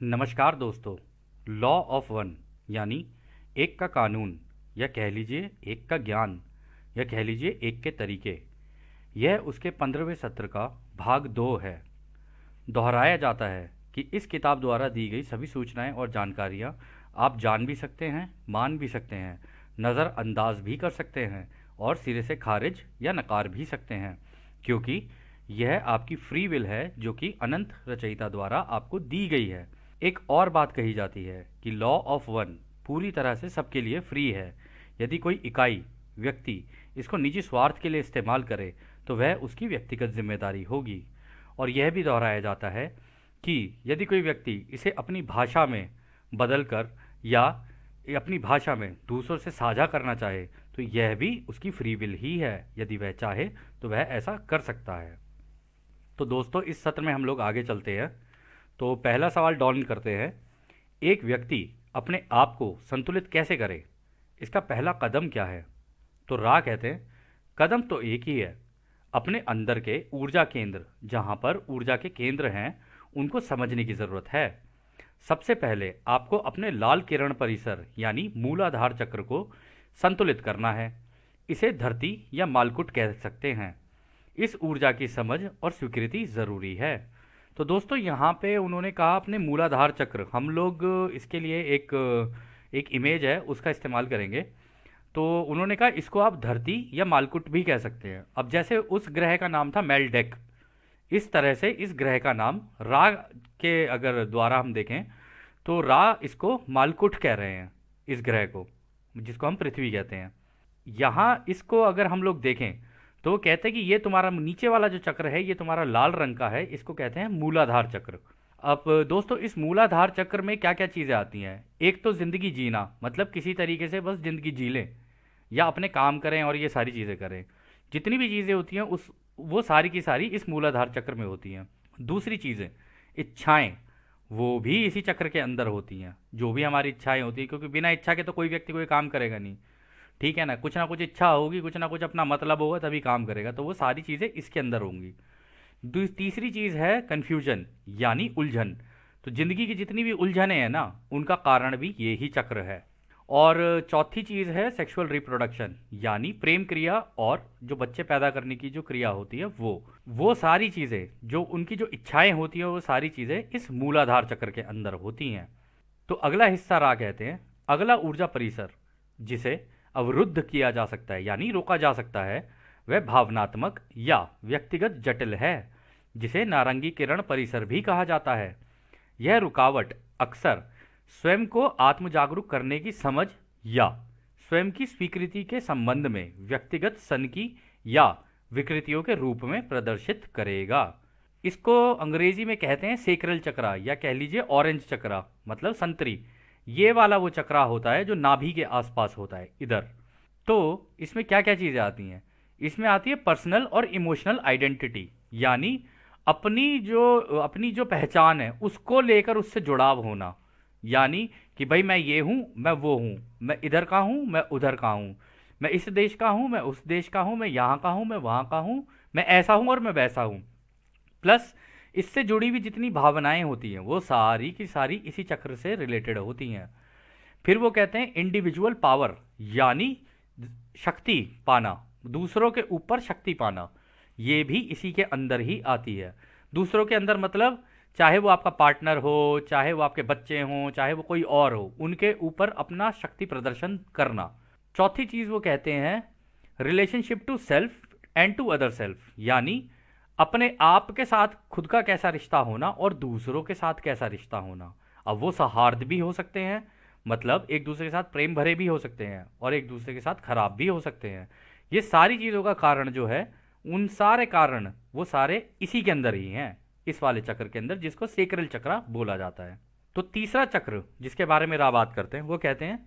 नमस्कार दोस्तों। Law of one यानी एक का कानून, या कह लीजिए एक का ज्ञान, या कह लीजिए एक के तरीके, यह उसके 15वें सत्र का भाग 2 है। दोहराया जाता है कि इस किताब द्वारा दी गई सभी सूचनाएं और जानकारियां आप जान भी सकते हैं, मान भी सकते हैं, नज़रअंदाज भी कर सकते हैं और सिरे से खारिज या नकार भी सकते हैं, क्योंकि यह आपकी फ्री विल है जो कि अनंत रचयिता द्वारा आपको दी गई है। एक और बात कही जाती है कि लॉ ऑफ वन पूरी तरह से सबके लिए फ्री है। यदि कोई इकाई, व्यक्ति इसको निजी स्वार्थ के लिए इस्तेमाल करे तो वह उसकी व्यक्तिगत जिम्मेदारी होगी। और यह भी दोहराया जाता है कि यदि कोई व्यक्ति इसे अपनी भाषा में बदल कर या अपनी भाषा में दूसरों से साझा करना चाहे तो यह भी उसकी फ्री विल ही है। यदि वह चाहे तो वह ऐसा कर सकता है। तो दोस्तों, इस सत्र में हम लोग आगे चलते हैं। तो पहला सवाल डॉन करते हैं, एक व्यक्ति अपने आप को संतुलित कैसे करे, इसका पहला कदम क्या है? तो रा कहते हैं, कदम तो एक ही है, अपने अंदर के ऊर्जा केंद्र, जहाँ पर ऊर्जा के केंद्र हैं, उनको समझने की ज़रूरत है। सबसे पहले आपको अपने लाल किरण परिसर यानी मूलाधार चक्र को संतुलित करना है। इसे धरती या मालकुट कह सकते हैं। इस ऊर्जा की समझ और स्वीकृति ज़रूरी है। तो दोस्तों, यहाँ पे उन्होंने कहा अपने मूलाधार चक्र, हम लोग इसके लिए एक इमेज है उसका इस्तेमाल करेंगे। तो उन्होंने कहा इसको आप धरती या मालकुट भी कह सकते हैं। अब जैसे उस ग्रह का नाम था मेलडेक, इस तरह से इस ग्रह का नाम रा के अगर द्वारा हम देखें तो रा इसको मालकुट कह रहे हैं, इस ग्रह को जिसको हम पृथ्वी कहते हैं। यहाँ इसको अगर हम लोग देखें तो वो कहते हैं कि ये तुम्हारा नीचे वाला जो चक्र है ये तुम्हारा लाल रंग का है, इसको कहते हैं मूलाधार चक्र। अब दोस्तों, इस मूलाधार चक्र में क्या क्या चीज़ें आती हैं? एक तो ज़िंदगी जीना, मतलब किसी तरीके से बस ज़िंदगी जी लें या अपने काम करें और ये सारी चीज़ें करें। जितनी भी चीज़ें होती हैं उस वो सारी की सारी इस मूलाधार चक्र में होती हैं। दूसरी चीज़ें, इच्छाएं, वो भी इसी चक्र के अंदर होती हैं। जो भी हमारी इच्छाएं होती हैं, क्योंकि बिना इच्छा के तो कोई व्यक्ति कोई काम करेगा नहीं, ठीक है ना कुछ इच्छा होगी, कुछ ना कुछ अपना मतलब होगा तभी काम करेगा। तो वो सारी चीज़ें इसके अंदर होंगी। तीसरी चीज़ है कन्फ्यूजन यानी उलझन। तो जिंदगी की जितनी भी उलझनें हैं ना, उनका कारण भी ये ही चक्र है। और चौथी चीज़ है सेक्सुअल रिप्रोडक्शन यानी प्रेम क्रिया, और जो बच्चे पैदा करने की जो क्रिया होती है वो सारी चीज़ें, जो उनकी जो इच्छाएं होती हैं, वो सारी चीज़ें इस मूलाधार चक्र के अंदर होती हैं। तो अगला हिस्सा रा कहते हैं, अगला ऊर्जा परिसर जिसे अवरुद्ध किया जा सकता है यानी रोका जा सकता है, वह भावनात्मक या व्यक्तिगत जटिल है, जिसे नारंगी किरण परिसर भी कहा जाता है। यह रुकावट अक्सर स्वयं को आत्म जागरूक करने की समझ या स्वयं की स्वीकृति के संबंध में व्यक्तिगत सनकी या विकृतियों के रूप में प्रदर्शित करेगा। इसको अंग्रेजी में कहते हैं सेक्रल चक्रा, या कह लीजिए ऑरेंज चक्रा, मतलब संतरी। ये वाला वो चक्रा होता है जो नाभि के आसपास होता है इधर। तो इसमें क्या क्या चीज़ें आती हैं? इसमें आती है पर्सनल और इमोशनल आइडेंटिटी, यानी अपनी जो पहचान है उसको लेकर उससे जुड़ाव होना। यानी कि भाई मैं ये हूँ, मैं वो हूँ, मैं इधर का हूँ, मैं उधर का हूँ, मैं इस देश का हूँ, मैं उस देश का हूँ, मैं यहाँ का हूँ, मैं वहाँ का हूँ, मैं ऐसा हूँ और मैं वैसा हूँ। प्लस इससे जुड़ी हुई जितनी भावनाएं होती हैं वो सारी की सारी इसी चक्र से रिलेटेड होती हैं। फिर वो कहते हैं इंडिविजुअल पावर यानी शक्ति पाना, दूसरों के ऊपर शक्ति पाना, ये भी इसी के अंदर ही आती है। दूसरों के अंदर मतलब चाहे वो आपका पार्टनर हो, चाहे वो आपके बच्चे हों, चाहे वो कोई और हो, उनके ऊपर अपना शक्ति प्रदर्शन करना। चौथी चीज़ वो कहते हैं relationship to self and to other self, यानी अपने आप के साथ खुद का कैसा रिश्ता होना और दूसरों के साथ कैसा रिश्ता होना। अब वो सौहार्द भी हो सकते हैं, मतलब एक दूसरे के साथ प्रेम भरे भी हो सकते हैं, और एक दूसरे के साथ खराब भी हो सकते हैं। ये सारी चीज़ों का कारण जो है, उन सारे कारण वो सारे इसी के अंदर ही हैं, इस वाले चक्र के अंदर, जिसको सेक्रल चक्र बोला जाता है। तो तीसरा चक्र जिसके बारे में बात करते हैं वो कहते हैं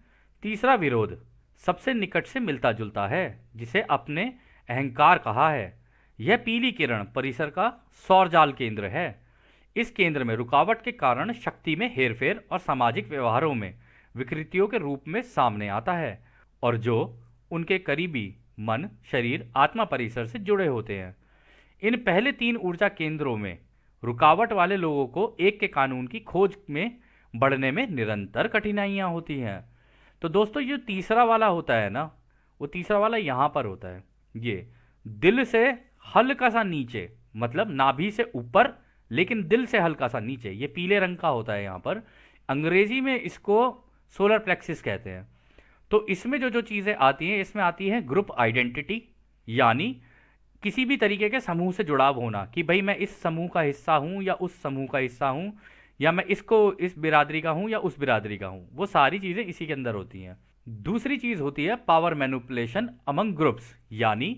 तीसरा विरोध सबसे निकट से मिलता जुलता है, जिसे अपने अहंकार कहा है। यह पीली किरण परिसर का सौरजाल केंद्र है। इस केंद्र में रुकावट के कारण शक्ति में हेरफेर और सामाजिक व्यवहारों में विकृतियों के रूप में सामने आता है, और जो उनके करीबी मन, शरीर, आत्मा परिसर से जुड़े होते हैं। इन पहले तीन ऊर्जा केंद्रों में रुकावट वाले लोगों को एक के कानून की खोज में बढ़ने में निरंतर कठिनाइयां होती हैं। तो दोस्तों ये तीसरा वाला होता है ना, वो तीसरा वाला यहाँ पर होता है, ये दिल से हल्का सा नीचे, मतलब नाभि से ऊपर लेकिन दिल से हल्का सा नीचे, ये पीले रंग का होता है यहाँ पर। अंग्रेजी में इसको सोलर प्लेक्सिस कहते हैं। तो इसमें जो जो चीज़ें आती हैं, इसमें आती है ग्रुप आइडेंटिटी, यानी किसी भी तरीके के समूह से जुड़ाव होना कि भाई मैं इस समूह का हिस्सा हूँ या उस समूह का हिस्सा हूँ, या मैं इसको इस बिरादरी का हूँ या उस बिरादरी का हूँ, वो सारी चीज़ें इसी के अंदर होती हैं। दूसरी चीज़ होती है पावर मैनिपुलेशन अमंग ग्रुप्स, यानी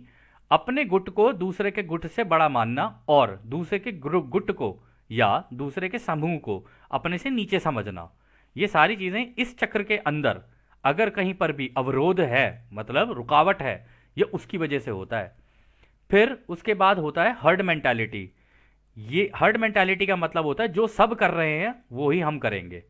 अपने गुट को दूसरे के गुट से बड़ा मानना और दूसरे के गुट को या दूसरे के समूह को अपने से नीचे समझना। ये सारी चीज़ें इस चक्र के अंदर अगर कहीं पर भी अवरोध है, मतलब रुकावट है, ये उसकी वजह से होता है। फिर उसके बाद होता है हर्ड मेंटालिटी। ये हर्ड मेंटालिटी का मतलब होता है जो सब कर रहे हैं वो ही हम करेंगे,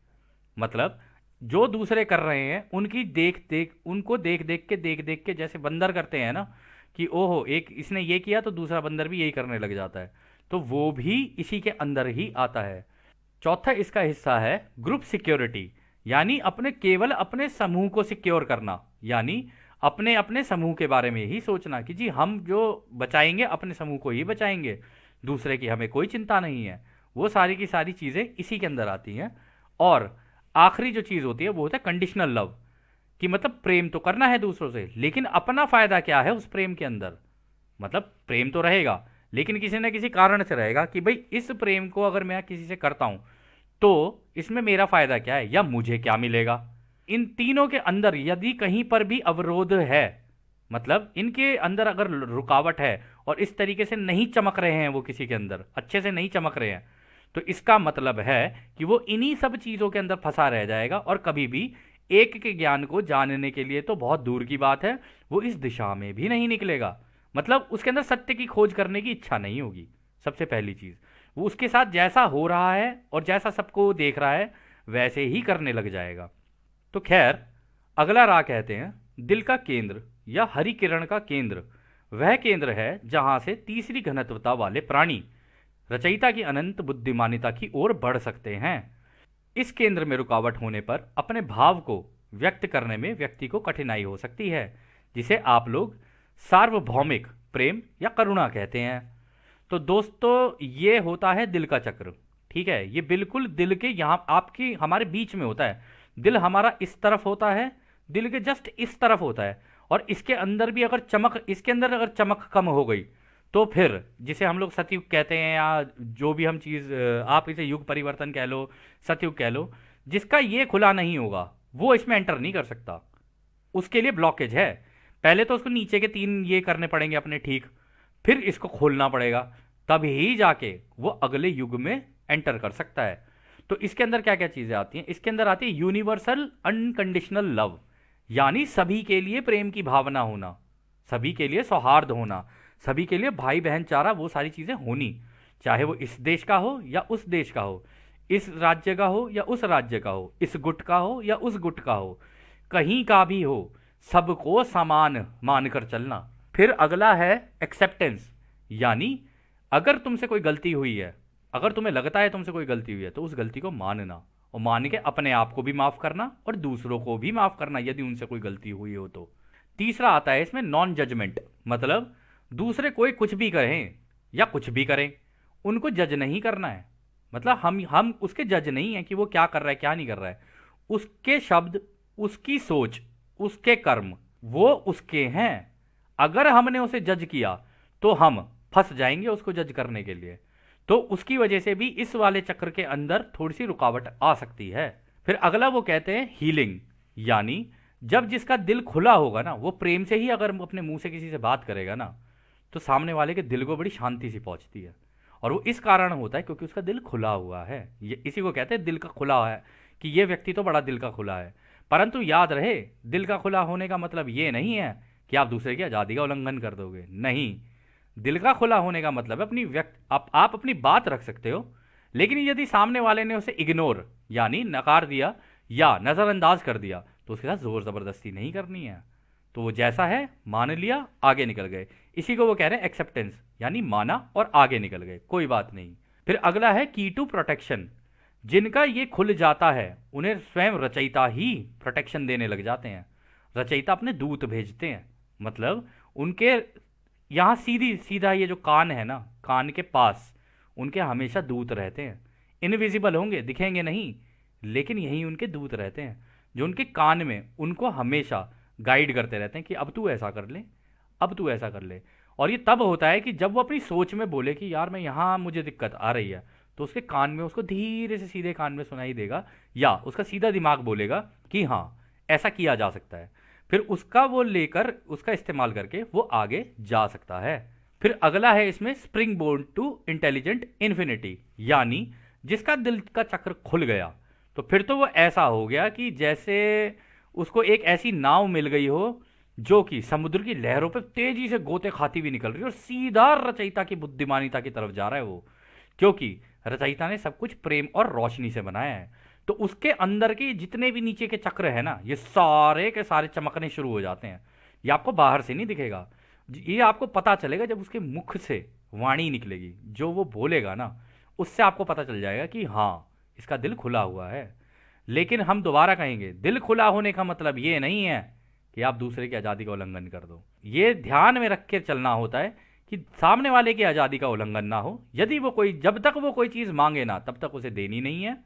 मतलब जो दूसरे कर रहे हैं उनकी उनको देख देख के जैसे बंदर करते हैं ना, कि ओहो एक इसने ये किया तो दूसरा बंदर भी यही करने लग जाता है, तो वो भी इसी के अंदर ही आता है। चौथा इसका हिस्सा है ग्रुप सिक्योरिटी, यानी केवल अपने समूह को सिक्योर करना, यानी अपने अपने समूह के बारे में ही सोचना कि जी हम जो बचाएंगे अपने समूह को ही बचाएंगे, दूसरे की हमें कोई चिंता नहीं है। वो सारी की सारी चीज़ें इसी के अंदर आती हैं। और आखिरी जो चीज़ होती है वो होता है कंडीशनल लव, कि मतलब प्रेम तो करना है दूसरों से, लेकिन अपना फायदा क्या है उस प्रेम के अंदर। मतलब प्रेम तो रहेगा लेकिन किसी न किसी कारण से रहेगा कि भाई इस प्रेम को अगर मैं किसी से करता हूं तो इसमें मेरा फायदा क्या है या मुझे क्या मिलेगा। इन तीनों के अंदर यदि कहीं पर भी अवरोध है, मतलब इनके अंदर अगर रुकावट है और इस तरीके से नहीं चमक रहे हैं, वो किसी के अंदर अच्छे से नहीं चमक रहे हैं, तो इसका मतलब है कि वो इन्हीं सब चीज़ों के अंदर फंसा रह जाएगा और कभी भी एक के ज्ञान को जानने के लिए तो बहुत दूर की बात है, वो इस दिशा में भी नहीं निकलेगा। मतलब उसके अंदर सत्य की खोज करने की इच्छा नहीं होगी। सबसे पहली चीज़ वो उसके साथ जैसा हो रहा है और जैसा सबको देख रहा है वैसे ही करने लग जाएगा। तो खैर, अगला राह कहते हैं दिल का केंद्र या हरि किरण का केंद्र। वह केंद्र है जहां से तीसरी घनत्वता वाले प्राणी रचयिता की अनंत बुद्धिमानिता की ओर बढ़ सकते हैं। इस केंद्र में रुकावट होने पर अपने भाव को व्यक्त करने में व्यक्ति को कठिनाई हो सकती है, जिसे आप लोग सार्वभौमिक प्रेम या करुणा कहते हैं। तो दोस्तों ये होता है दिल का चक्र, ठीक है। ये बिल्कुल दिल के यहाँ आपकी हमारे बीच में होता है। दिल हमारा इस तरफ होता है, दिल के जस्ट इस तरफ होता है, और इसके अंदर भी अगर इसके अंदर अगर चमक कम हो गई तो फिर जिसे हम लोग सतयुग कहते हैं या जो भी हम चीज़, आप इसे युग परिवर्तन कह लो, सतयुग कह लो, जिसका ये खुला नहीं होगा वो इसमें एंटर नहीं कर सकता। उसके लिए ब्लॉकेज है। पहले तो उसको नीचे के 3 ये करने पड़ेंगे अपने ठीक, फिर इसको खोलना पड़ेगा, तभी जाके वो अगले युग में एंटर कर सकता है। तो इसके अंदर क्या क्या चीज़ें आती हैं? इसके अंदर आती है यूनिवर्सल अनकंडीशनल लव, यानी सभी के लिए प्रेम की भावना होना, सभी के लिए सौहार्द होना, सभी के लिए भाई बहन चारा, वो सारी चीज़ें होनी, चाहे वो इस देश का हो या उस देश का हो, इस राज्य का हो या उस राज्य का हो, इस गुट का हो या उस गुट का हो, कहीं का भी हो, सबको समान मानकर चलना। फिर अगला है एक्सेप्टेंस, यानी अगर तुमसे कोई गलती हुई है, अगर तुम्हें लगता है तुमसे कोई गलती हुई है तो उस गलती को मानना, और मान के अपने आप को भी माफ करना और दूसरों को भी माफ करना यदि उनसे कोई गलती हुई हो तो। तीसरा आता है इसमें नॉन जजमेंट, मतलब दूसरे कोई कुछ भी करें या कुछ भी करें, उनको जज नहीं करना है। मतलब हम उसके जज नहीं है कि वो क्या कर रहा है क्या नहीं कर रहा है। उसके शब्द, उसकी सोच, उसके कर्म वो उसके हैं। अगर हमने उसे जज किया तो हम फंस जाएंगे उसको जज करने के लिए। तो उसकी वजह से भी इस वाले चक्र के अंदर थोड़ी सी रुकावट आ सकती है। फिर अगला वो कहते हैं हीलिंग, यानी जब जिसका दिल खुला होगा ना, वो प्रेम से ही अगर अपने मुंह से किसी से बात करेगा ना, तो सामने वाले के दिल को बड़ी शांति सी पहुंचती है। और वो इस कारण होता है क्योंकि उसका दिल खुला हुआ है। ये इसी को कहते हैं दिल का खुला है, कि ये व्यक्ति तो बड़ा दिल का खुला है। परंतु याद रहे, दिल का खुला होने का मतलब ये नहीं है कि आप दूसरे की आज़ादी का उल्लंघन कर दोगे, नहीं। दिल का खुला होने का मतलब है आप अपनी बात रख सकते हो, लेकिन यदि सामने वाले ने उसे इग्नोर यानी नकार दिया या नज़रअंदाज कर दिया तो उसके साथ ज़ोर ज़बरदस्ती नहीं करनी है। तो वो जैसा है मान लिया, आगे निकल गए। इसी को वो कह रहे हैं एक्सेप्टेंस, यानी माना और आगे निकल गए, कोई बात नहीं। फिर अगला है की टू प्रोटेक्शन। जिनका ये खुल जाता है उन्हें स्वयं रचयिता ही प्रोटेक्शन देने लग जाते हैं। रचयिता अपने दूत भेजते हैं, मतलब उनके यहाँ सीधी सीधा ये जो कान है ना, कान के पास उनके हमेशा दूत रहते हैं। इनविजिबल होंगे, दिखेंगे नहीं, लेकिन यहीं उनके दूत रहते हैं जो उनके कान में उनको हमेशा गाइड करते रहते हैं कि अब तू ऐसा कर ले, अब तू ऐसा कर ले। और ये तब होता है कि जब वो अपनी सोच में बोले कि यार मैं यहाँ मुझे दिक्कत आ रही है, तो उसके कान में उसको धीरे से सीधे कान में सुनाई देगा, या उसका सीधा दिमाग बोलेगा कि हाँ ऐसा किया जा सकता है। फिर उसका वो लेकर उसका इस्तेमाल करके वो आगे जा सकता है। फिर अगला है इसमें spring board to intelligent infinity, यानी जिसका दिल का चक्र खुल गया तो फिर तो वो ऐसा हो गया कि जैसे उसको एक ऐसी नाव मिल गई हो जो कि समुद्र की लहरों पर तेजी से गोते खाती हुई निकल रही है और सीधा रचयिता की बुद्धिमानिता की तरफ जा रहा है वो, क्योंकि रचयिता ने सब कुछ प्रेम और रोशनी से बनाया है। तो उसके अंदर के जितने भी नीचे के चक्र है ना, ये सारे के सारे चमकने शुरू हो जाते हैं। ये आपको बाहर से नहीं दिखेगा, ये आपको पता चलेगा जब उसके मुख से वाणी निकलेगी, जो वो बोलेगा ना उससे आपको पता चल जाएगा कि हाँ इसका दिल खुला हुआ है। लेकिन हम दोबारा कहेंगे, दिल खुला होने का मतलब ये नहीं है कि आप दूसरे की आज़ादी का उल्लंघन कर दो। ये ध्यान में रख के चलना होता है कि सामने वाले की आज़ादी का उल्लंघन ना हो। यदि वो कोई, जब तक वो कोई चीज़ मांगे ना तब तक उसे देनी नहीं है,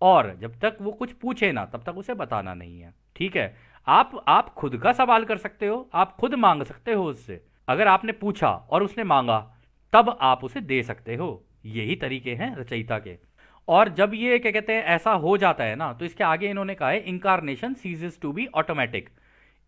और जब तक वो कुछ पूछे ना तब तक उसे बताना नहीं है। ठीक है, आप खुद का सवाल कर सकते हो, आप खुद मांग सकते हो उससे। अगर आपने पूछा और उसने मांगा तब आप उसे दे सकते हो। यही तरीके हैं रचयिता के। और जब ये क्या कहते हैं ऐसा हो जाता है ना, तो इसके आगे इन्होंने कहा है incarnation ceases to be automatic.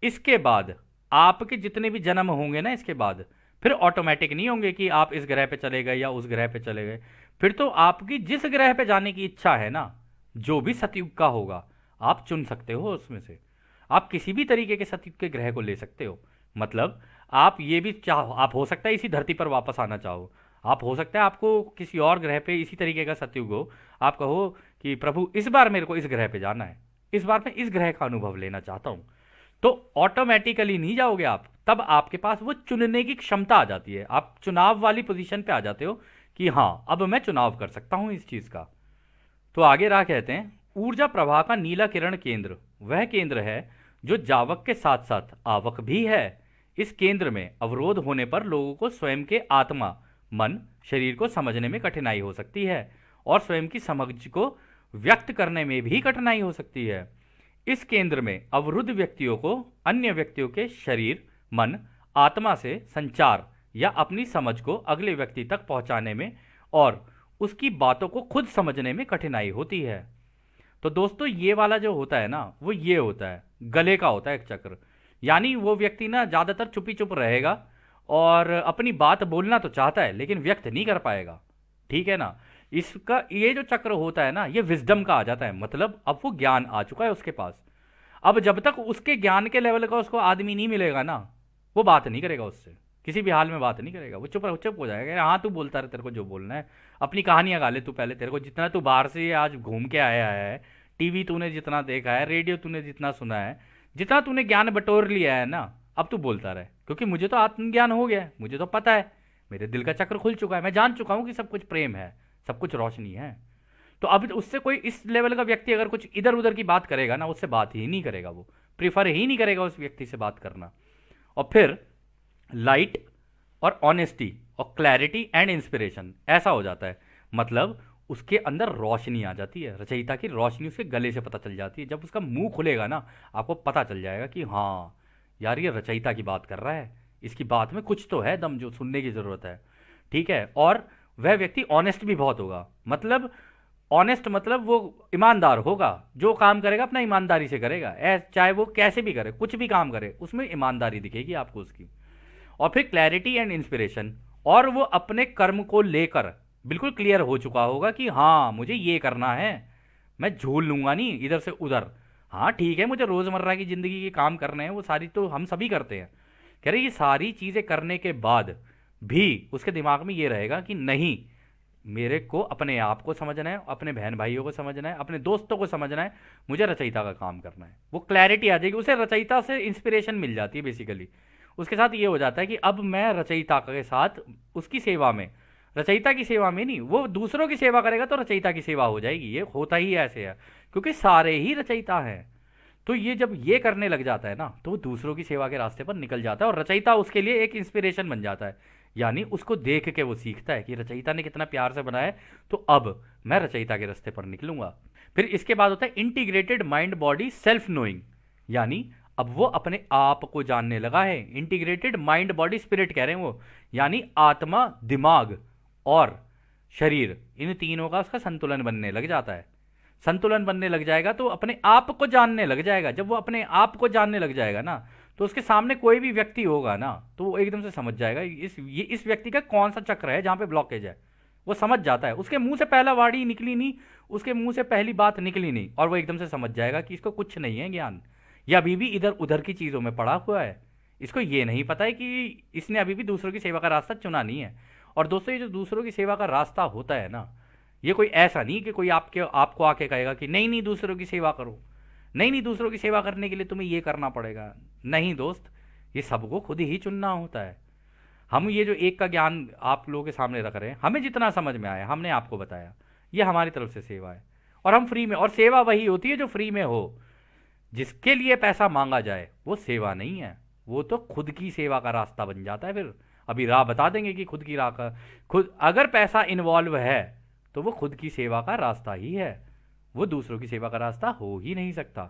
इसके बाद आपके जितने भी जन्म होंगे ना, इसके बाद फिर ऑटोमेटिक नहीं होंगे कि आप इस ग्रह पे चले गए या उस ग्रह पे चले गए। फिर तो आपकी जिस ग्रह पे जाने की इच्छा है ना, जो भी सतयुग का होगा, आप चुन सकते हो उसमें से। आप किसी भी तरीके के सतयुग के ग्रह को ले सकते हो। मतलब आप ये भी चाहो, आप हो सकता है इसी धरती पर वापस आना चाहो, आप हो सकता है आपको किसी और ग्रह पे इसी तरीके का सतयुग हो, आप कहो कि प्रभु इस बार मेरे को इस ग्रह पे जाना है, इस बार मैं इस ग्रह का अनुभव लेना चाहता हूं। तो ऑटोमेटिकली नहीं जाओगे आप, तब आपके पास वो चुनने की क्षमता आ जाती है। आप चुनाव वाली पोजीशन पे आ जाते हो कि हाँ अब मैं चुनाव कर सकता हूं इस चीज का। तो आगे रहा कहते हैं ऊर्जा प्रवाह का नीला किरण केंद्र वह केंद्र है जो जावक के साथ साथ आवक भी है। इस केंद्र में अवरोध होने पर लोगों को स्वयं के आत्मा, मन, शरीर को समझने में कठिनाई हो सकती है और स्वयं की समझ को व्यक्त करने में भी कठिनाई हो सकती है। इस केंद्र में अवरुद्ध व्यक्तियों को अन्य व्यक्तियों के शरीर, मन, आत्मा से संचार या अपनी समझ को अगले व्यक्ति तक पहुंचाने में और उसकी बातों को खुद समझने में कठिनाई होती है। तो दोस्तों ये वाला जो होता है ना, वो ये होता है गले का होता है एक चक्र। यानी वो व्यक्ति ना ज़्यादातर चुपी चुप रहेगा और अपनी बात बोलना तो चाहता है लेकिन व्यक्त नहीं कर पाएगा। ठीक है ना, इसका ये जो चक्र होता है ना, ये विजडम का आ जाता है। मतलब अब वो ज्ञान आ चुका है उसके पास। अब जब तक उसके ज्ञान के लेवल का उसको आदमी नहीं मिलेगा ना, वो बात नहीं करेगा उससे, किसी भी हाल में बात नहीं करेगा। वो चुप चुप हो जाएगा। हाँ तू बोलता रहे, तेरे को जो बोलना है, अपनी कहानियां गा ले तू पहले। तेरे को जितना तू बाहर से आज घूम के आया है, टीवी तूने जितना देखा है, रेडियो तूने जितना सुना है, जितना तूने ज्ञान बटोर लिया है ना, अब तू बोलता रहे। क्योंकि मुझे तो आत्मज्ञान हो गया है, मुझे तो पता है, मेरे दिल का चक्र खुल चुका है, मैं जान चुका हूं कि सब कुछ प्रेम है, सब कुछ रोशनी है। तो अब उससे कोई इस लेवल का व्यक्ति अगर कुछ इधर उधर की बात करेगा ना, उससे बात ही नहीं करेगा, वो प्रीफर ही नहीं करेगा उस व्यक्ति से बात करना। और फिर लाइट और ऑनेस्टी और क्लैरिटी एंड इंस्पिरेशन ऐसा हो जाता है। मतलब उसके अंदर रोशनी आ जाती है, रचयिता की रोशनी उसके गले से पता चल जाती है। जब उसका मुंह खुलेगा ना, आपको पता चल जाएगा कि हाँ यार ये रचयिता की बात कर रहा है, इसकी बात में कुछ तो है दम जो सुनने की ज़रूरत है। ठीक है, और वह व्यक्ति ऑनेस्ट भी बहुत होगा। मतलब ऑनेस्ट मतलब वो ईमानदार होगा, जो काम करेगा अपना ईमानदारी से करेगा, चाहे वो कैसे भी करे, कुछ भी काम करे उसमें ईमानदारी दिखेगी आपको उसकी। और फिर क्लैरिटी एंड इंस्पिरेशन, और वो अपने कर्म को लेकर बिल्कुल क्लियर हो चुका होगा कि हाँ मुझे ये करना है, मैं झूल लूंगा नहीं इधर से उधर। हाँ ठीक है, मुझे रोज़मर्रा की ज़िंदगी के काम करने हैं, वो सारी तो हम सभी करते हैं। कह रहे ये सारी चीज़ें करने के बाद भी उसके दिमाग में ये रहेगा कि नहीं, मेरे को अपने आप को समझना है, अपने बहन भाइयों को समझना है, अपने दोस्तों को समझना है, मुझे रचयिता का काम करना है। वो क्लैरिटी आ जाएगी, उसे रचयिता से इंस्पिरेशन मिल जाती है बेसिकली। उसके साथ ये हो जाता है कि अब मैं रचयिता के साथ उसकी सेवा में रचयिता की सेवा में नहीं, वो दूसरों की सेवा करेगा तो रचयिता की सेवा हो जाएगी। ये होता ही ऐसे है, क्योंकि सारे ही रचयिता हैं। तो ये जब ये करने लग जाता है ना, तो वो दूसरों की सेवा के रास्ते पर निकल जाता है, और रचयिता उसके लिए एक इंस्पिरेशन बन जाता है। यानी उसको देख के वो सीखता है कि रचयिता ने कितना प्यार से बनाया है, तो अब मैं रचयिता के रास्ते पर निकलूंगा। फिर इसके बाद होता है integrated mind body self knowing, यानी अब वो अपने आप को जानने लगा है। इंटीग्रेटेड माइंड बॉडी स्पिरिट कह रहे हैं वो, यानी आत्मा, दिमाग और शरीर, इन तीनों का उसका संतुलन बनने लग जाता है। संतुलन बनने लग जाएगा तो अपने आप को जानने लग जाएगा। जब वो अपने आप को जानने लग जाएगा ना, तो उसके सामने कोई भी व्यक्ति होगा ना, तो वो एकदम से समझ जाएगा इस व्यक्ति का कौन सा चक्र है जहां पे ब्लॉकेज है। वो समझ जाता है, उसके मुंह से पहला वाणी निकली नहीं, उसके मुंह से पहली बात निकली नहीं, और वो एकदम से समझ जाएगा कि इसको कुछ नहीं है ज्ञान, या अभी भी इधर उधर की चीज़ों में पड़ा हुआ है। इसको ये नहीं पता है कि इसने अभी भी दूसरों की सेवा का रास्ता चुना नहीं है। और दोस्तों, ये जो दूसरों की सेवा का रास्ता होता है ना, ये कोई ऐसा नहीं कि कोई आपको आके कहेगा कि नहीं नहीं दूसरों की सेवा करो, नहीं नहीं दूसरों की सेवा करने के लिए तुम्हें ये करना पड़ेगा। नहीं दोस्त, ये सबको खुद ही चुनना होता है। हम ये जो एक का ज्ञान आप लोगों के सामने रख रहे हैं, हमें जितना समझ में आया हमने आपको बताया, ये हमारी तरफ से सेवा है। और हम फ्री में, और सेवा वही होती है जो फ्री में हो। जिसके लिए पैसा मांगा जाए वो सेवा नहीं है, वो तो खुद की सेवा का रास्ता बन जाता है। फिर अभी राह बता देंगे कि खुद की राह का, खुद अगर पैसा इन्वॉल्व है तो वो खुद की सेवा का रास्ता ही है, वो दूसरों की सेवा का रास्ता हो ही नहीं सकता।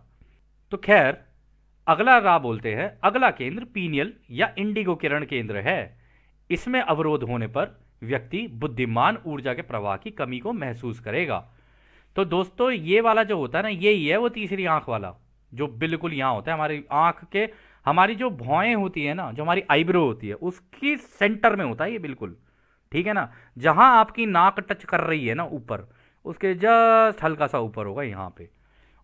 तो खैर, अगला राह बोलते हैं। अगला केंद्र पीनियल या इंडिगो किरण केंद्र है। इसमें अवरोध होने पर व्यक्ति बुद्धिमान ऊर्जा के प्रवाह की कमी को महसूस करेगा। तो दोस्तों, ये वाला जो होता है ना, यही है वो तीसरी आंख वाला, जो बिल्कुल यहाँ होता है हमारी आंख के, हमारी जो भौएं होती है ना, जो हमारी आईब्रो होती है, उसकी सेंटर में होता है ये बिल्कुल। ठीक है ना, जहां आपकी नाक टच कर रही है ना ऊपर, उसके जस्ट हल्का सा ऊपर होगा यहाँ पे।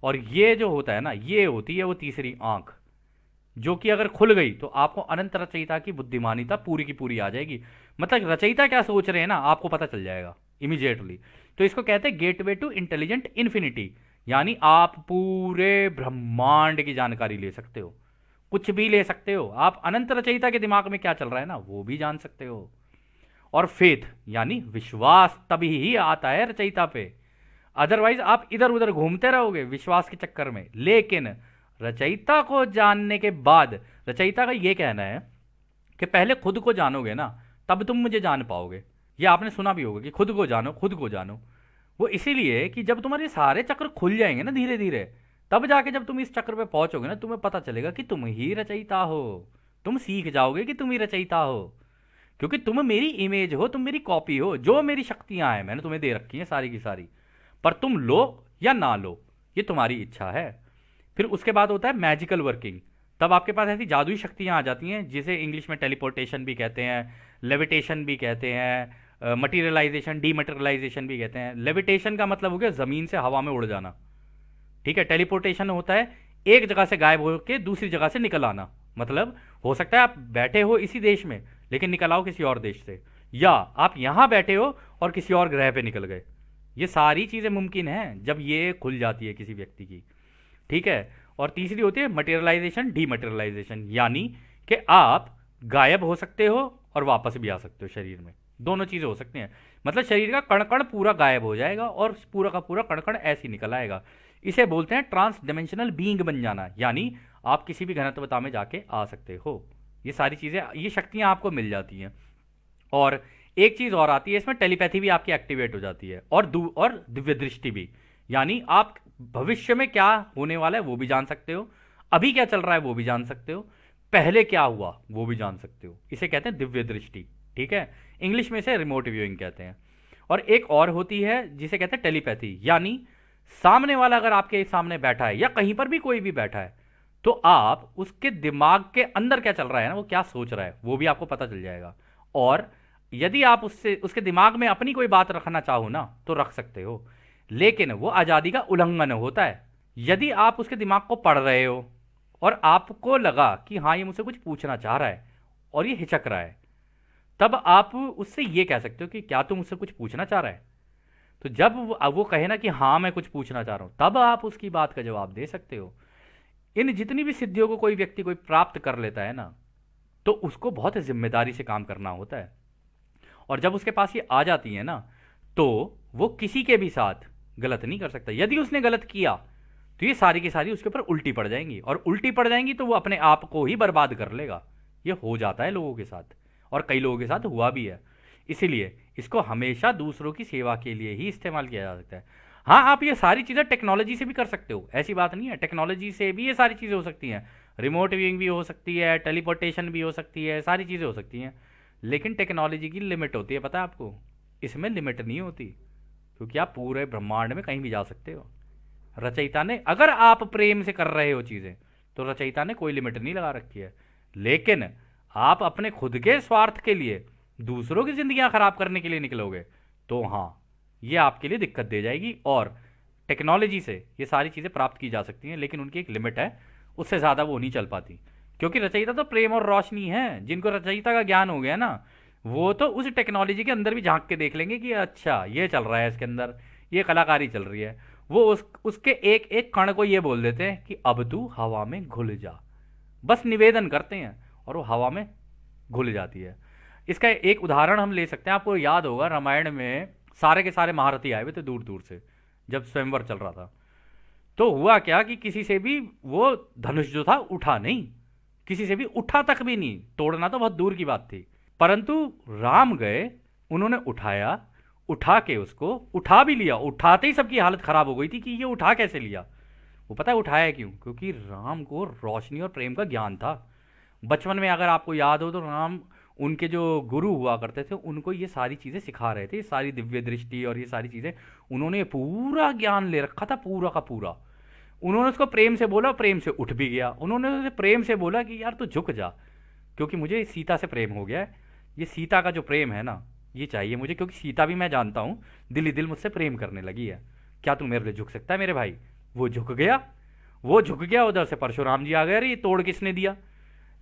और ये जो होता है ना, ये होती है वो तीसरी आंख, जो कि अगर खुल गई तो आपको अनंत रचयिता की बुद्धिमानिता पूरी की पूरी आ जाएगी। मतलब रचयिता क्या सोच रहे हैं ना, आपको पता चल जाएगा इमीडिएटली। तो इसको कहते हैं गेटवे टू इंटेलिजेंट इन्फिनिटी, यानी आप पूरे ब्रह्मांड की जानकारी ले सकते हो, कुछ भी ले सकते हो। आप अनंत रचयिता के दिमाग में क्या चल रहा है ना, वो भी जान सकते हो। और फेथ यानी विश्वास तभी ही आता है रचयिता पे, अदरवाइज आप इधर उधर घूमते रहोगे विश्वास के चक्कर में। लेकिन रचयिता को जानने के बाद, रचयिता का ये कहना है कि पहले खुद को जानोगे ना, तब तुम मुझे जान पाओगे। ये आपने सुना भी होगा कि खुद को जानो, खुद को जानो। वो इसीलिए कि जब तुम्हारे सारे चक्र खुल जाएंगे ना धीरे धीरे, तब जाके जब तुम इस चक्र पे पहुंचोगे ना, तुम्हें पता चलेगा कि तुम ही रचयिता हो। तुम सीख जाओगे कि तुम ही रचयिता हो, क्योंकि तुम मेरी इमेज हो, तुम मेरी कॉपी हो। जो मेरी शक्तियां हैं मैंने तुम्हें दे रखी हैं सारी की सारी, पर तुम लो या ना लो ये तुम्हारी इच्छा है। फिर उसके बाद होता है मैजिकल वर्किंग। तब आपके पास ऐसी जादुई शक्तियां आ जाती हैं जिसे इंग्लिश में टेलीपोर्टेशन भी कहते हैं, लेविटेशन भी कहते हैं, मटीरियलाइजेशन, डीमटेरियलाइजेशन भी कहते हैं। लेविटेशन का मतलब हो गया ज़मीन से हवा में उड़ जाना, ठीक है। टेलीपोर्टेशन होता है एक जगह से गायब होकर दूसरी जगह से निकल आना। मतलब हो सकता है आप बैठे हो इसी देश में लेकिन निकल आओ किसी और देश से, या आप यहां बैठे हो और किसी और ग्रह पे निकल गए। ये सारी चीज़ें मुमकिन हैं जब ये खुल जाती है किसी व्यक्ति की, ठीक है। और तीसरी होती है मटेरियलाइजेशन, डीमटेरियलाइजेशन, यानी कि आप गायब हो सकते हो और वापस भी आ सकते हो शरीर में। दोनों चीज़ें हो सकती हैं। मतलब शरीर का कण कण पूरा गायब हो जाएगा और पूरा का पूरा कण कण ऐसे ही निकल आएगा। इसे बोलते हैं ट्रांस डिमेंशनल बीइंग बन जाना, यानी आप किसी भी घनत्वता में जाके आ सकते हो। ये सारी चीज़ें, ये शक्तियाँ आपको मिल जाती हैं। और एक चीज़ और आती है इसमें, टेलीपैथी भी आपकी एक्टिवेट हो जाती है, और दिव्य दृष्टि भी, यानी आप भविष्य में क्या होने वाला है वो भी जान सकते हो, अभी क्या चल रहा है वो भी जान सकते हो, पहले क्या हुआ वो भी जान सकते हो। इसे कहते हैं दिव्य दृष्टि, ठीक है। इंग्लिश में इसे रिमोट व्यूइंग कहते हैं। और एक और होती है जिसे कहते हैं टेलीपैथी, यानी सामने वाला अगर आपके सामने बैठा है या कहीं पर भी कोई भी बैठा है, तो आप उसके दिमाग के अंदर क्या चल रहा है ना, वो क्या सोच रहा है वो भी आपको पता चल जाएगा। और यदि आप उसके दिमाग में अपनी कोई बात रखना चाहो ना तो रख सकते हो, लेकिन वो आज़ादी का उल्लंघन होता है। यदि आप उसके दिमाग को पढ़ रहे हो और आपको लगा कि हाँ ये मुझसे कुछ पूछना चाह रहा है और ये हिचक रहा है, तब आप उससे ये कह सकते हो कि क्या तुम मुझसे कुछ पूछना चाह रहा है। तो जब वो कहे ना कि हाँ मैं कुछ पूछना चाह रहा हूं, तब आप उसकी बात का जवाब दे सकते हो। इन जितनी भी सिद्धियों को कोई व्यक्ति कोई प्राप्त कर लेता है ना, तो उसको बहुत जिम्मेदारी से काम करना होता है। और जब उसके पास ये आ जाती है ना, तो वो किसी के भी साथ गलत नहीं कर सकता। यदि उसने गलत किया तो ये सारी की सारी उसके ऊपर उल्टी पड़ जाएंगी, और उल्टी पड़ जाएंगी तो वो अपने आप को ही बर्बाद कर लेगा। ये हो जाता है लोगों के साथ, और कई लोगों के साथ हुआ भी है। इसीलिए इसको हमेशा दूसरों की सेवा के लिए ही इस्तेमाल किया जा सकता है। हाँ, आप ये सारी चीज़ें टेक्नोलॉजी से भी कर सकते हो, ऐसी बात नहीं है, टेक्नोलॉजी से भी ये सारी चीज़ें हो सकती हैं। रिमोट व्यूइंग भी हो सकती है, टेलीपोर्टेशन भी हो सकती है, सारी चीज़ें हो सकती हैं। लेकिन टेक्नोलॉजी की लिमिट होती है, पता है आपको? इसमें लिमिट नहीं होती, क्योंकि आप पूरे ब्रह्मांड में कहीं भी जा सकते हो। रचयिता ने, अगर आप प्रेम से कर रहे हो चीज़ें, तो रचयिता ने कोई लिमिट नहीं लगा रखी है। लेकिन आप अपने खुद के स्वार्थ के लिए दूसरों की जिंदगियां खराब करने के लिए निकलोगे, तो हाँ, ये आपके लिए दिक्कत दे जाएगी। और टेक्नोलॉजी से ये सारी चीज़ें प्राप्त की जा सकती हैं, लेकिन उनकी एक लिमिट है, उससे ज़्यादा वो नहीं चल पाती। क्योंकि रचयिता तो प्रेम और रोशनी है। जिनको रचयिता का ज्ञान हो गया ना, वो तो उस टेक्नोलॉजी के अंदर भी झांक के देख लेंगे कि अच्छा ये चल रहा है, इसके अंदर ये कलाकारी चल रही है। वो उसके एक एक कण को ये बोल देते हैं कि अब तू हवा में घुल जा। बस निवेदन करते हैं और वो हवा में घुल जाती है। इसका एक उदाहरण हम ले सकते हैं। आपको याद होगा, रामायण में सारे के सारे महारथी आए हुए थे दूर दूर से, जब स्वयंवर चल रहा था। तो हुआ क्या कि किसी से भी वो धनुष जो था उठा नहीं, किसी से भी उठा तक भी नहीं, तोड़ना तो बहुत दूर की बात थी। परंतु राम गए, उन्होंने उठाया, उठा के उसको उठा भी लिया। उठाते ही सबकी हालत खराब हो गई थी कि ये उठा कैसे लिया। वो पता है उठाया क्यों? क्योंकि राम को रोशनी और प्रेम का ज्ञान था। बचपन में अगर आपको याद हो तो राम, उनके जो गुरु हुआ करते थे, उनको ये सारी चीज़ें सिखा रहे थे, ये सारी दिव्य दृष्टि और ये सारी चीज़ें। उन्होंने पूरा ज्ञान ले रखा था, पूरा का पूरा। उन्होंने उसको प्रेम से बोला, प्रेम से उठ भी गया। उन्होंने उसे प्रेम से बोला कि यार तू झुक जा, क्योंकि मुझे सीता से प्रेम हो गया है। ये सीता का जो प्रेम है ना, ये चाहिए मुझे, क्योंकि सीता भी मैं जानता हूँ दिल ही दिल मुझसे प्रेम करने लगी है। क्या तू मेरे लिए झुक सकता है मेरे भाई? वो झुक गया, वो झुक गया। उधर से परशुराम जी आ गए, अरे ये तोड़ किसने दिया?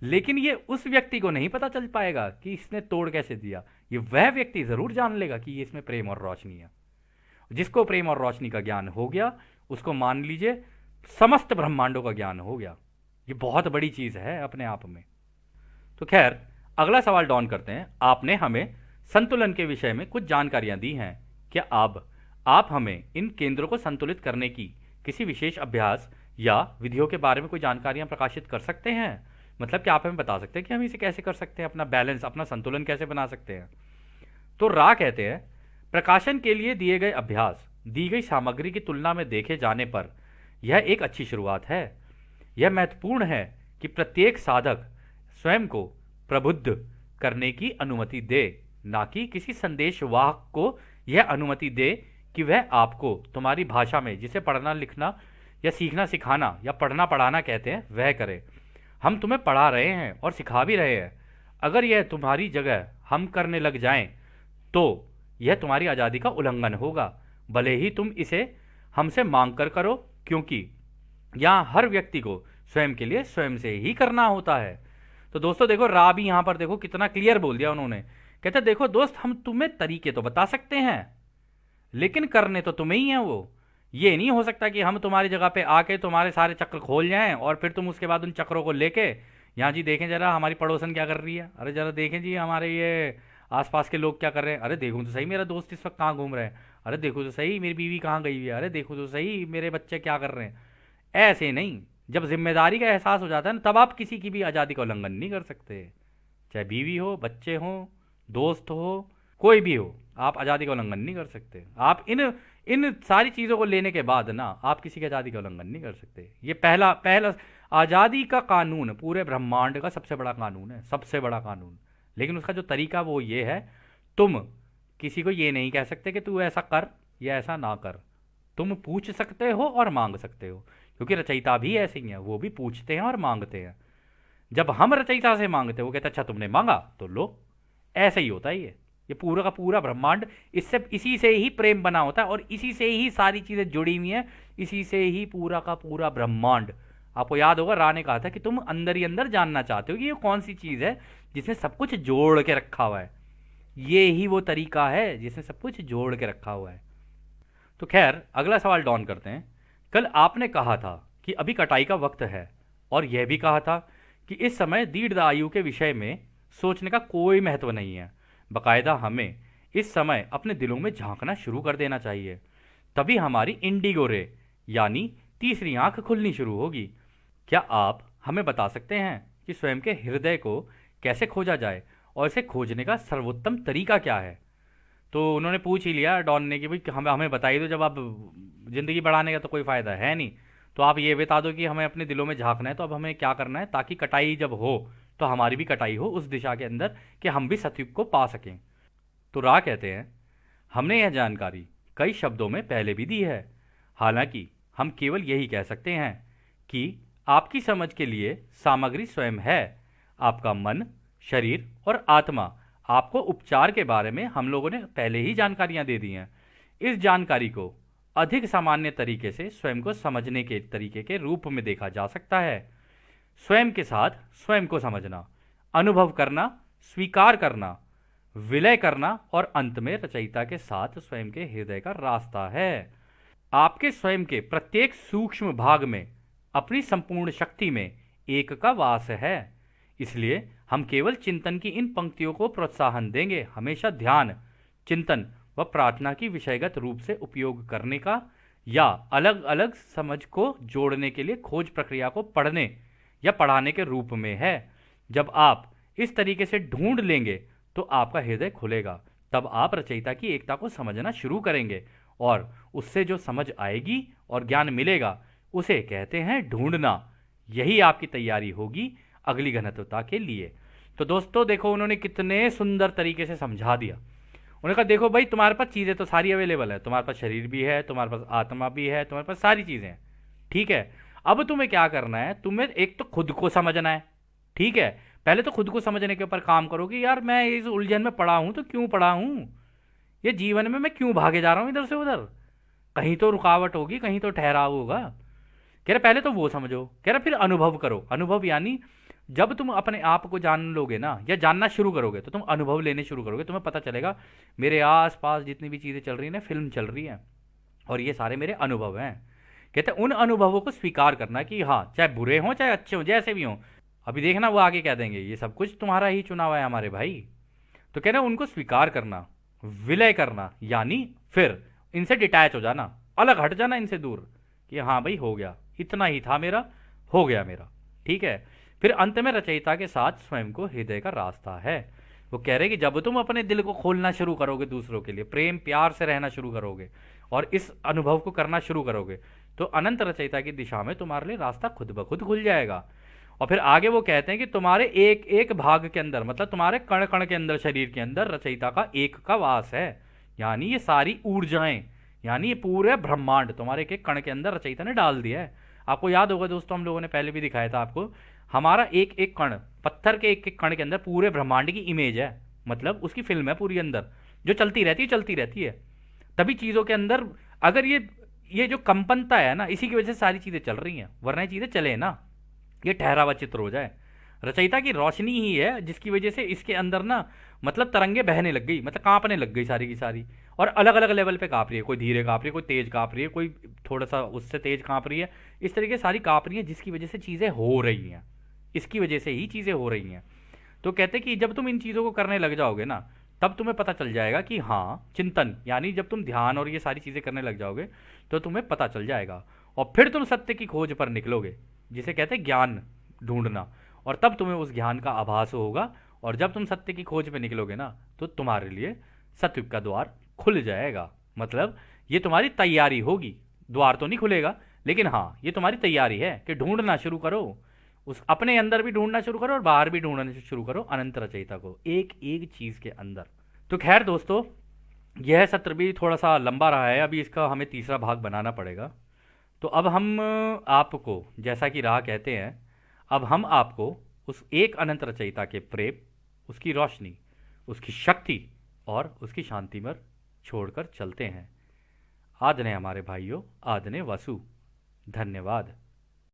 लेकिन ये उस व्यक्ति को नहीं पता चल पाएगा कि इसने तोड़ कैसे दिया। ये वह व्यक्ति जरूर जान लेगा कि ये इसमें प्रेम और रोशनी है। जिसको प्रेम और रोशनी का ज्ञान हो गया, उसको मान लीजिए समस्त ब्रह्मांडों का ज्ञान हो गया। ये बहुत बड़ी चीज है अपने आप में। तो खैर, अगला सवाल डॉन करते हैं। आपने हमें संतुलन के विषय में कुछ जानकारियां दी हैं। क्या आप हमें इन केंद्रों को संतुलित करने की किसी विशेष अभ्यास या विधियों के बारे में कोई जानकारियां प्रकाशित कर सकते हैं? मतलब कि आप हमें बता सकते हैं कि हम इसे कैसे कर सकते हैं, अपना बैलेंस, अपना संतुलन कैसे बना सकते हैं? तो रा कहते हैं, प्रकाशन के लिए दिए गए अभ्यास दी गई सामग्री की तुलना में देखे जाने पर यह एक अच्छी शुरुआत है। यह महत्वपूर्ण है कि प्रत्येक साधक स्वयं को प्रबुद्ध करने की अनुमति दे, ना कि किसी संदेशवाहक को यह अनुमति दे कि वह आपको तुम्हारी भाषा में, जिसे पढ़ना लिखना या सीखना सिखाना या पढ़ना पढ़ाना कहते हैं, वह करे। हम तुम्हें पढ़ा रहे हैं और सिखा भी रहे हैं। अगर यह तुम्हारी जगह हम करने लग जाएं, तो यह तुम्हारी आज़ादी का उल्लंघन होगा, भले ही तुम इसे हमसे मांग कर करो, क्योंकि यहाँ हर व्यक्ति को स्वयं के लिए स्वयं से ही करना होता है। तो दोस्तों देखो, रा भी यहाँ पर देखो कितना क्लियर बोल दिया उन्होंने। कहते देखो दोस्त, हम तुम्हें तरीके तो बता सकते हैं, लेकिन करने तो तुम्हें ही है। वो ये नहीं हो सकता कि हम तुम्हारी जगह पे आके तुम्हारे सारे चक्र खोल जाएं और फिर तुम उसके बाद उन चक्रों को लेके, यहाँ जी देखें जरा हमारी पड़ोसन क्या कर रही है, अरे जरा देखें जी हमारे ये आसपास के लोग क्या कर रहे हैं, अरे देखो तो सही मेरा दोस्त इस वक्त कहाँ घूम रहे हैं, अरे देखो तो सही मेरी बीवी कहाँ गई हुई है, अरे देखो तो सही मेरे बच्चे क्या कर रहे हैं। ऐसे नहीं, जब जिम्मेदारी का एहसास हो जाता है ना, तब आप किसी की भी आज़ादी का उल्लंघन नहीं कर सकते। चाहे बीवी हो, बच्चे हो, दोस्त हो, कोई भी हो, आप आज़ादी का उल्लंघन नहीं कर सकते। आप इन सारी चीज़ों को लेने के बाद ना, आप किसी की आज़ादी का उल्लंघन नहीं कर सकते। ये पहला आज़ादी का कानून पूरे ब्रह्मांड का सबसे बड़ा कानून है, सबसे बड़ा कानून। लेकिन उसका जो तरीका वो ये है, तुम किसी को ये नहीं कह सकते कि तू ऐसा कर या ऐसा ना कर। तुम पूछ सकते हो और मांग सकते हो, क्योंकि रचयिता भी ऐसे ही हैं, वो भी पूछते हैं और मांगते हैं। जब हम रचयिता से मांगते हैं, वो कहते हैं अच्छा तुमने मांगा तो लो। ऐसे ही होता है ये पूरा का पूरा ब्रह्मांड इसी से ही प्रेम बना होता है, और इसी से ही सारी चीजें जुड़ी हुई हैं, इसी से ही पूरा का पूरा ब्रह्मांड। आपको याद होगा, रा ने कहा था कि तुम अंदर ही अंदर जानना चाहते हो कि ये कौन सी चीज है जिसने सब कुछ जोड़ के रखा हुआ है। ये ही वो तरीका है जिसने सब कुछ जोड़ के रखा हुआ है। तो खैर, अगला सवाल डॉन करते हैं। कल आपने कहा था कि अभी कटाई का वक्त है, और यह भी कहा था कि इस समय दीर्घ आयु के विषय में सोचने का कोई महत्व नहीं है। बाकायदा हमें इस समय अपने दिलों में झांकना शुरू कर देना चाहिए। तभी हमारी इंडिगो रे यानी तीसरी आंख खुलनी शुरू होगी। क्या आप हमें बता सकते हैं कि स्वयं के हृदय को कैसे खोजा जाए और इसे खोजने का सर्वोत्तम तरीका क्या है? तो उन्होंने पूछ ही लिया डॉन ने कि भाई हमें हमें बताइए, तो जब आप ज़िंदगी बढ़ाने का तो कोई फ़ायदा है नहीं, तो आप ये बता दो कि हमें अपने दिलों में झांकना है, तो अब हमें क्या करना है ताकि कटाई जब हो तो हमारी भी कटाई हो उस दिशा के अंदर कि हम भी सतयुग को पा सकें। तो रा कहते हैं, हमने यह जानकारी कई शब्दों में पहले भी दी है। हालांकि हम केवल यही कह सकते हैं कि आपकी समझ के लिए सामग्री स्वयं है। आपका मन, शरीर और आत्मा, आपको उपचार के बारे में हम लोगों ने पहले ही जानकारियां दे दी हैं। इस जानकारी को अधिक सामान्य तरीके से स्वयं को समझने के तरीके के रूप में देखा जा सकता है। स्वयं के साथ स्वयं को समझना, अनुभव करना, स्वीकार करना, विलय करना और अंत में रचयिता के साथ स्वयं के हृदय का रास्ता है। आपके स्वयं के प्रत्येक सूक्ष्म भाग में अपनी संपूर्ण शक्ति में एक का वास है। इसलिए हम केवल चिंतन की इन पंक्तियों को प्रोत्साहन देंगे। हमेशा ध्यान, चिंतन व प्रार्थना की विषयगत रूप से उपयोग करने का या अलग अलग समझ को जोड़ने के लिए खोज प्रक्रिया को पढ़ने या पढ़ाने के रूप में है। जब आप इस तरीके से ढूंढ लेंगे तो आपका हृदय खुलेगा। तब आप रचयिता की एकता को समझना शुरू करेंगे और उससे जो समझ आएगी और ज्ञान मिलेगा उसे कहते हैं ढूंढना। यही आपकी तैयारी होगी अगली घनत्वता के लिए। तो दोस्तों देखो, उन्होंने कितने सुंदर तरीके से समझा दिया। उन्होंने कहा देखो भाई, तुम्हारे पास चीज़ें तो सारी अवेलेबल है, तुम्हारे पास शरीर भी है, तुम्हारे पास आत्मा भी है, तुम्हारे पास सारी चीज़ें हैं, ठीक है। अब तुम्हें क्या करना है, तुम्हें एक तो खुद को समझना है, ठीक है। पहले तो खुद को समझने के ऊपर काम करो कि यार मैं इस उलझन में पड़ा हूं तो क्यों पड़ा हूं, ये जीवन में मैं क्यों भागे जा रहा हूं इधर से उधर, कहीं तो रुकावट होगी, कहीं तो ठहराव होगा। कह रहे पहले तो वो समझो। कह रहे फिर अनुभव करो। अनुभव यानी जब तुम अपने आप को जान लोगे ना या जानना शुरू करोगे तो तुम अनुभव लेने शुरू करोगे। तुम्हें पता चलेगा मेरे आस पास जितनी भी चीज़ें चल रही हैं ना, फिल्म चल रही है और ये सारे मेरे अनुभव हैं। कहते हैं उन अनुभवों को स्वीकार करना कि हाँ, चाहे बुरे हों चाहे अच्छे हों, जैसे भी हों। अभी देखना वो आगे कह देंगे ये सब कुछ तुम्हारा ही चुनाव है हमारे भाई। तो कह रहे हैं उनको स्वीकार करना, विलय करना यानी फिर इनसे डिटैच हो जाना, अलग हट जाना इनसे दूर कि हाँ भाई हो गया, इतना ही था मेरा, हो गया मेरा, ठीक है। फिर अंत में रचयिता के साथ स्वयं को हृदय का रास्ता है। वो कह रहे कि जब तुम अपने दिल को खोलना शुरू करोगे, दूसरों के लिए प्रेम प्यार से रहना शुरू करोगे और इस अनुभव को करना शुरू करोगे तो अनंत रचयिता की दिशा में तुम्हारे लिए रास्ता खुद ब खुद खुल जाएगा। और फिर आगे वो कहते हैं कि तुम्हारे एक एक भाग के अंदर, मतलब तुम्हारे कण कण के अंदर, शरीर के अंदर रचयिता का एक का वास है। यानी ये सारी ऊर्जाएं, यानी ये पूरे ब्रह्मांड तुम्हारे एक एक कण के अंदर रचयिता ने डाल दिया है। आपको याद होगा दोस्तों, हम लोगों ने पहले भी दिखाया था आपको, हमारा एक एक कण, पत्थर के एक एक कण के अंदर पूरे ब्रह्मांड की इमेज है, मतलब उसकी फिल्म है पूरी अंदर, जो चलती रहती है चलती रहती है। तभी चीज़ों के अंदर अगर ये जो कंपनता है ना, इसी की वजह से सारी चीज़ें चल रही हैं, वरना ये चीज़ें चले ना, ये ठहरावा चित्र हो जाए। रचयिता की रोशनी ही है जिसकी वजह से इसके अंदर ना, मतलब तरंगे बहने लग गई, मतलब कांपने लग गई सारी की सारी, और अलग अलग लेवल पे कांप रही है। कोई धीरे कांप रही है, कोई तेज कांप रही है, कोई थोड़ा सा उससे तेज कांप रही है। इस तरीके सारी कांप रही है जिसकी वजह से चीज़ें हो रही हैं, इसकी वजह से ही चीज़ें हो रही हैं। तो कहते कि जब तुम इन चीज़ों को करने लग जाओगे ना, तब तुम्हें पता चल जाएगा कि हाँ, चिंतन यानी जब तुम ध्यान और ये सारी चीज़ें करने लग जाओगे तो तुम्हें पता चल जाएगा और फिर तुम सत्य की खोज पर निकलोगे, जिसे कहते हैं ज्ञान ढूंढना। और तब तुम्हें उस ज्ञान का आभास होगा और जब तुम सत्य की खोज पे निकलोगे ना तो तुम्हारे लिए सत्युग का द्वार खुल जाएगा। मतलब ये तुम्हारी तैयारी होगी, द्वार तो नहीं खुलेगा, लेकिन हाँ ये तुम्हारी तैयारी है कि ढूंढना शुरू करो, उस अपने अंदर भी ढूंढना शुरू करो और बाहर भी ढूंढना शुरू करो अनंत रचयिता को, एक एक चीज़ के अंदर। तो खैर दोस्तों, यह सत्र भी थोड़ा सा लंबा रहा है, अभी इसका हमें तीसरा भाग बनाना पड़ेगा। तो अब हम आपको, जैसा कि राह कहते हैं, अब हम आपको उस एक अनंत रचयिता के प्रेम, उसकी रोशनी, उसकी शक्ति और उसकी शांति में छोड़कर चलते हैं। आदने हमारे भाइयों, आदने वसु। धन्यवाद।